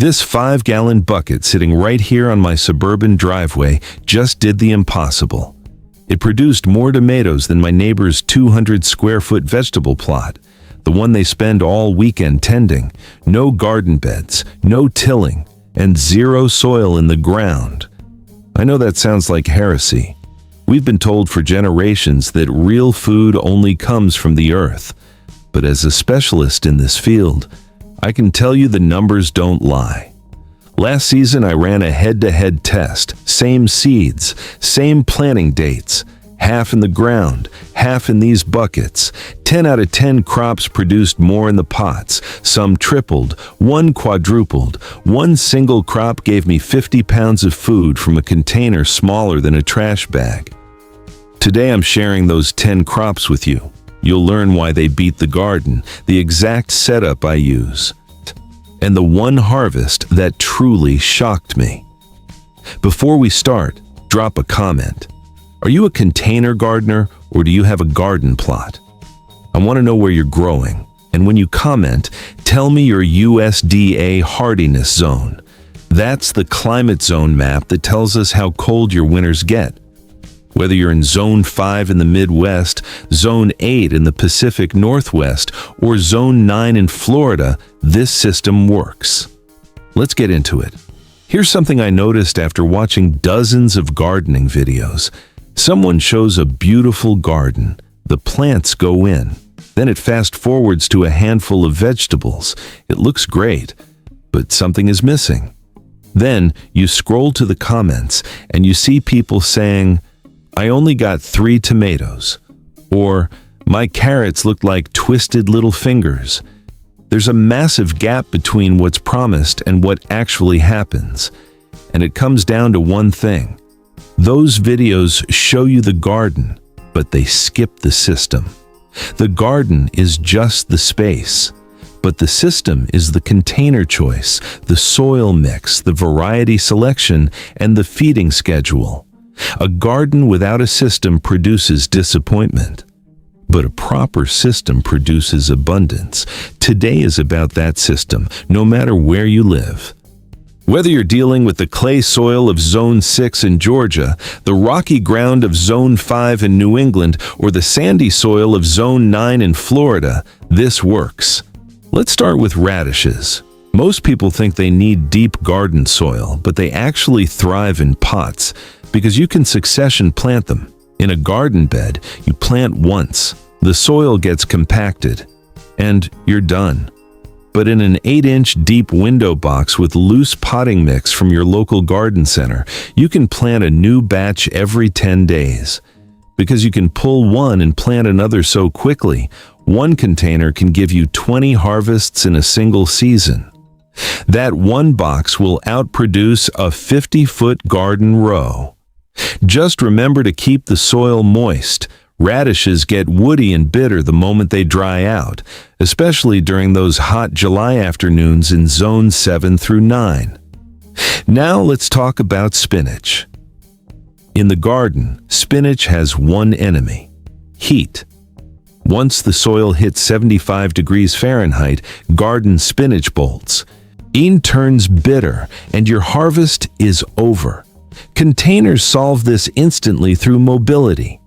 This 5-gallon bucket sitting right here on my suburban driveway just did the impossible. It produced more tomatoes than my neighbor's 200-square-foot vegetable plot, the one they spend all weekend tending. No garden beds, no tilling, and zero soil in the ground. I know that sounds like heresy. We've been told for generations that real food only comes from the earth. But as a specialist in this field, I can tell you the numbers don't lie. Last season, I ran a head-to-head test. Same seeds, same planting dates. Half in the ground, half in these buckets. 10 out of 10 crops produced more in the pots. Some tripled, one quadrupled. One single crop gave me 50 pounds of food from a container smaller than a trash bag. Today I'm sharing those 10 crops with you. You'll learn why they beat the garden, the exact setup I use, and the one harvest that truly shocked me. Before we start, drop a comment. Are you a container gardener or do you have a garden plot? I want to know where you're growing, and when you comment, tell me your USDA hardiness zone. That's the climate zone map that tells us how cold your winters get. Whether you're in Zone 5 in the Midwest, Zone 8 in the Pacific Northwest, or Zone 9 in Florida, this system works. Let's get into it. Here's something I noticed after watching dozens of gardening videos. Someone shows a beautiful garden. The plants go in. Then it fast forwards to a handful of vegetables. It looks great, but something is missing. Then you scroll to the comments and you see people saying, "I only got 3 tomatoes," or "My carrots looked like twisted little fingers." There's a massive gap between what's promised and what actually happens. And it comes down to one thing. Those videos show you the garden, but they skip the system. The garden is just the space, but the system is the container choice, the soil mix, the variety selection, and the feeding schedule. A garden without a system produces disappointment, but a proper system produces abundance. Today is about that system, no matter where you live. Whether you're dealing with the clay soil of Zone 6 in Georgia, the rocky ground of Zone 5 in New England, or the sandy soil of Zone 9 in Florida, this works. Let's start with radishes. Most people think they need deep garden soil, but they actually thrive in pots because you can succession plant them. In a garden bed, you plant once, the soil gets compacted, and you're done. But in an 8-inch deep window box with loose potting mix from your local garden center, you can plant a new batch every 10 days. Because you can pull one and plant another so quickly, one container can give you 20 harvests in a single season. That one box will outproduce a 50-foot garden row. Just remember to keep the soil moist. Radishes get woody and bitter the moment they dry out, especially during those hot July afternoons in Zones 7 through 9. Now let's talk about spinach. In the garden, spinach has one enemy: heat. Once the soil hits 75 degrees Fahrenheit, garden spinach bolts. It turns bitter, and your harvest is over. Containers solve this instantly through mobility.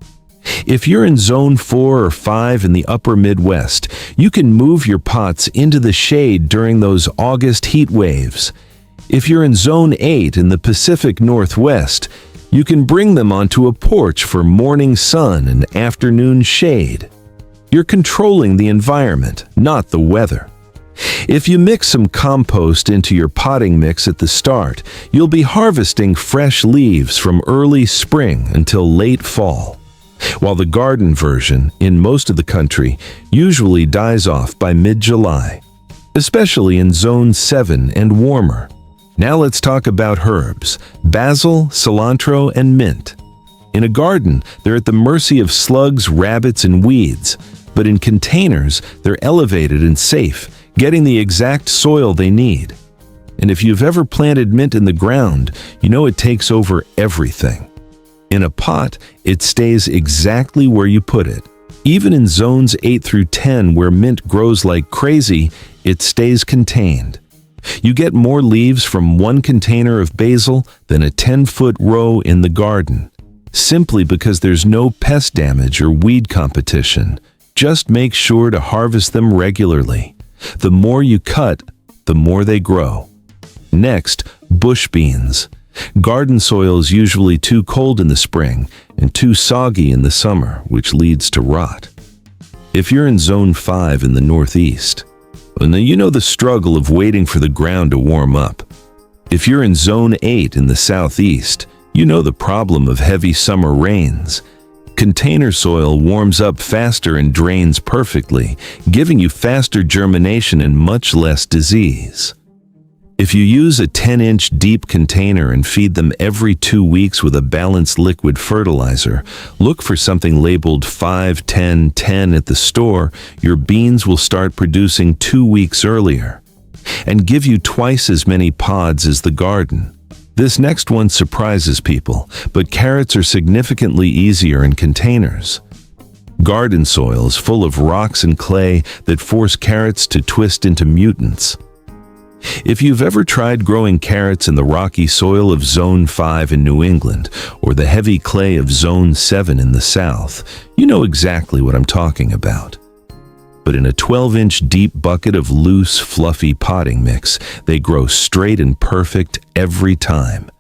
If you're in Zone 4 or 5 in the upper Midwest, you can move your pots into the shade during those August heat waves. If you're in Zone 8 in the Pacific Northwest, you can bring them onto a porch for morning sun and afternoon shade. You're controlling the environment, not the weather. If you mix some compost into your potting mix at the start, you'll be harvesting fresh leaves from early spring until late fall. While the garden version, in most of the country, usually dies off by mid-July, especially in Zone 7 and warmer. Now let's talk about herbs: basil, cilantro, and mint. In a garden, they're at the mercy of slugs, rabbits, and weeds, but in containers, they're elevated and safe, getting the exact soil they need. And if you've ever planted mint in the ground, you know it takes over everything. In a pot, it stays exactly where you put it. Even in Zones 8 through 10, where mint grows like crazy, it stays contained. You get more leaves from one container of basil than a 10-foot row in the garden, simply because there's no pest damage or weed competition. Just make sure to harvest them regularly. The more you cut, the more they grow. Next, bush beans. Garden soil is usually too cold in the spring and too soggy in the summer, which leads to rot. If you're in Zone 5 in the Northeast, now you know the struggle of waiting for the ground to warm up. If you're in Zone 8 in the Southeast, you know the problem of heavy summer rains. Container soil warms up faster and drains perfectly, giving you faster germination and much less disease. If you use a 10-inch deep container and feed them every 2 weeks with a balanced liquid fertilizer, look for something labeled 5-10-10 at the store. Your beans will start producing 2 weeks earlier and give you twice as many pods as the garden. This next one surprises people, but carrots are significantly easier in containers. Garden soil is full of rocks and clay that force carrots to twist into mutants. If you've ever tried growing carrots in the rocky soil of Zone 5 in New England or the heavy clay of Zone 7 in the South, you know exactly what I'm talking about. But in a 12-inch deep bucket of loose, fluffy potting mix, they grow straight and perfect every time.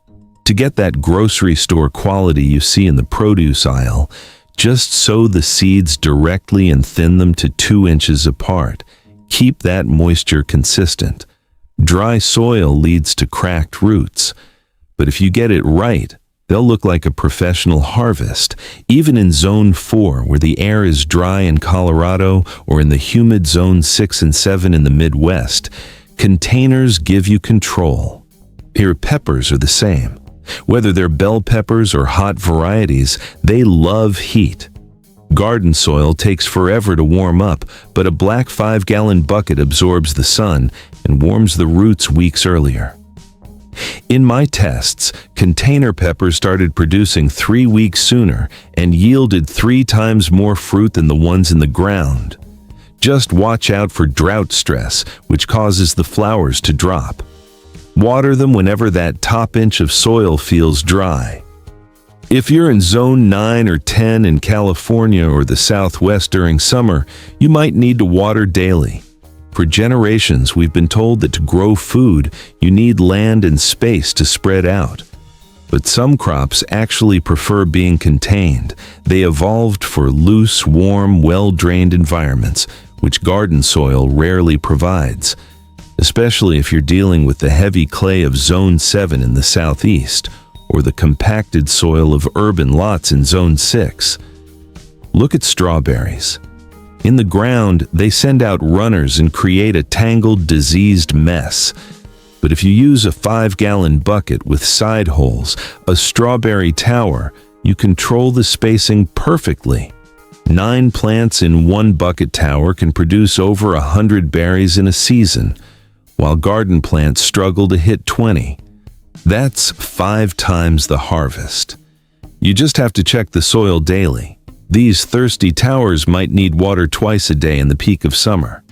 To get that grocery store quality you see in the produce aisle, just sow the seeds directly and thin them to 2 inches apart. Keep that moisture consistent. Dry soil leads to cracked roots, but if you get it right, they'll look like a professional harvest, even in Zone 4, where the air is dry in Colorado, or in the humid Zone 6 and 7 in the Midwest. Containers give you control. Here, peppers are the same. Whether they're bell peppers or hot varieties, they love heat. Garden soil takes forever to warm up, but a black 5-gallon bucket absorbs the sun and warms the roots weeks earlier. In my tests, container peppers started producing 3 weeks sooner and yielded 3 times more fruit than the ones in the ground. Just watch out for drought stress, which causes the flowers to drop. Water them whenever that top inch of soil feels dry. If you're in Zone 9 or 10 in California or the Southwest during summer, you might need to water daily. For generations, we've been told that to grow food, you need land and space to spread out. But some crops actually prefer being contained. They evolved for loose, warm, well-drained environments, which garden soil rarely provides, especially if you're dealing with the heavy clay of Zone 7 in the Southeast, or the compacted soil of urban lots in Zone 6. Look at strawberries. In the ground, they send out runners and create a tangled, diseased mess. But if you use a 5-gallon bucket with side holes, a strawberry tower, you control the spacing perfectly. 9 plants in one bucket tower can produce over 100 berries in a season, while garden plants struggle to hit 20. That's 5 times the harvest. You just have to check the soil daily. These thirsty towers might need water twice a day in the peak of summer,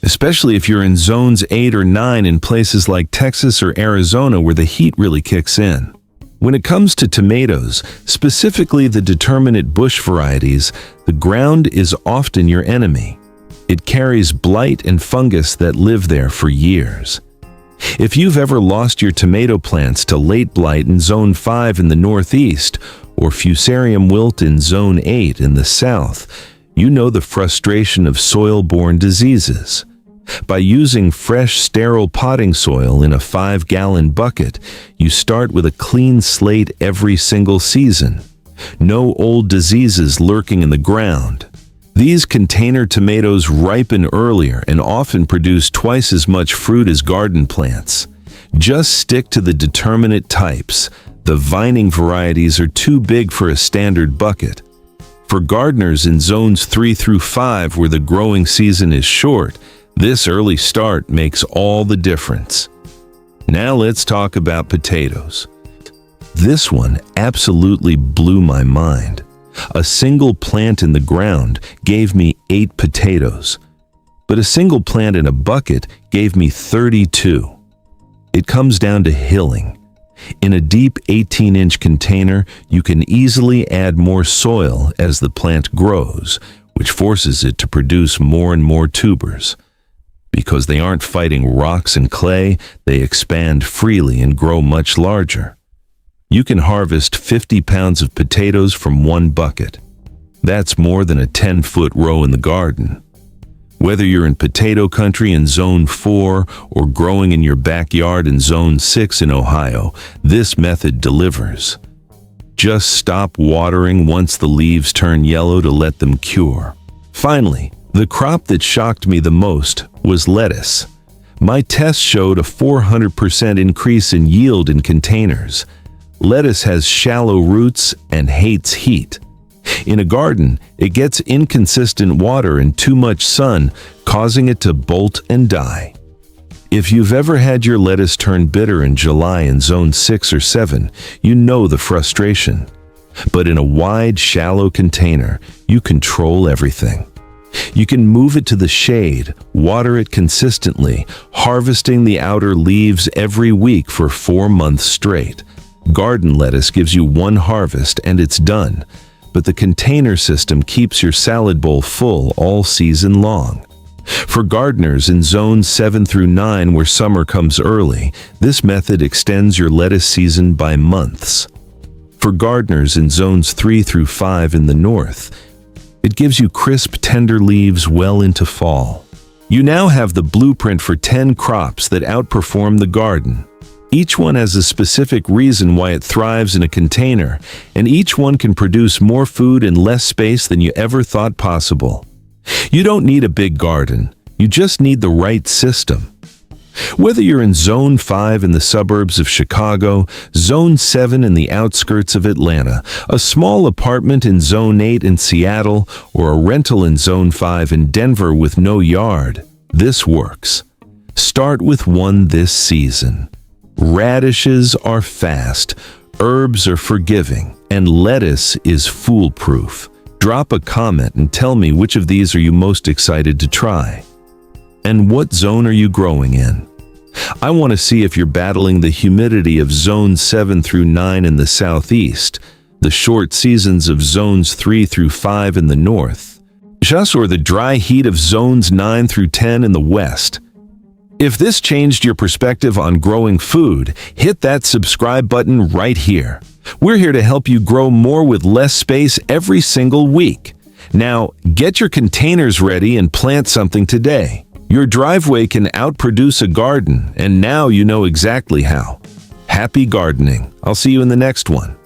especially if you're in Zones 8 or 9 in places like Texas or Arizona where the heat really kicks in. When it comes to tomatoes, specifically the determinate bush varieties, the ground is often your enemy. It carries blight and fungus that live there for years. If you've ever lost your tomato plants to late blight in Zone 5 in the Northeast or fusarium wilt in Zone 8 in the South, you know the frustration of soil-borne diseases. By using fresh, sterile potting soil in a 5-gallon bucket, you start with a clean slate every single season. No old diseases lurking in the ground. These container tomatoes ripen earlier and often produce twice as much fruit as garden plants. Just stick to the determinate types. The vining varieties are too big for a standard bucket. For gardeners in Zones 3 through 5 where the growing season is short, this early start makes all the difference. Now let's talk about potatoes. This one absolutely blew my mind. A single plant in the ground gave me 8 potatoes. but a single plant in a bucket gave me 32. It comes down to hilling. In a deep 18-inch container, you can easily add more soil as the plant grows, which forces it to produce more and more tubers. Because they aren't fighting rocks and clay, they expand freely and grow much larger. You can harvest 50 pounds of potatoes from one bucket. That's more than a 10-foot row in the garden. Whether you're in potato country in Zone 4 or growing in your backyard in Zone 6 in Ohio, this method delivers. Just stop watering once the leaves turn yellow to let them cure. Finally, the crop that shocked me the most was lettuce. My tests showed a 400% increase in yield in containers. Lettuce has shallow roots and hates heat. In a garden, it gets inconsistent water and too much sun, causing it to bolt and die. If you've ever had your lettuce turn bitter in July in Zone 6 or 7, you know the frustration. But in a wide, shallow container, you control everything. You can move it to the shade, water it consistently, harvesting the outer leaves every week for 4 months straight. Garden lettuce gives you one harvest and it's done. But the container system keeps your salad bowl full all season long. For gardeners in Zones 7 through 9 where summer comes early, this method extends your lettuce season by months. For gardeners in Zones 3 through 5 in the north, it gives you crisp, tender leaves well into fall. You now have the blueprint for 10 crops that outperform the garden. Each one has a specific reason why it thrives in a container, and each one can produce more food in less space than you ever thought possible. You don't need a big garden, you just need the right system. Whether you're in Zone 5 in the suburbs of Chicago, Zone 7 in the outskirts of Atlanta, a small apartment in Zone 8 in Seattle, or a rental in Zone 5 in Denver with no yard, this works. Start with one this season. Radishes are fast, herbs are forgiving, and lettuce is foolproof. Drop a comment and tell me which of these are you most excited to try. And what zone are you growing in? I want to see if you're battling the humidity of Zones 7 through 9 in the southeast, the short seasons of Zones 3 through 5 in the north, or the dry heat of Zones 9 through 10 in the west. If this changed your perspective on growing food, hit that subscribe button right here. We're here to help you grow more with less space every single week. Now, get your containers ready and plant something today. Your driveway can outproduce a garden, and now you know exactly how. Happy gardening. I'll see you in the next one.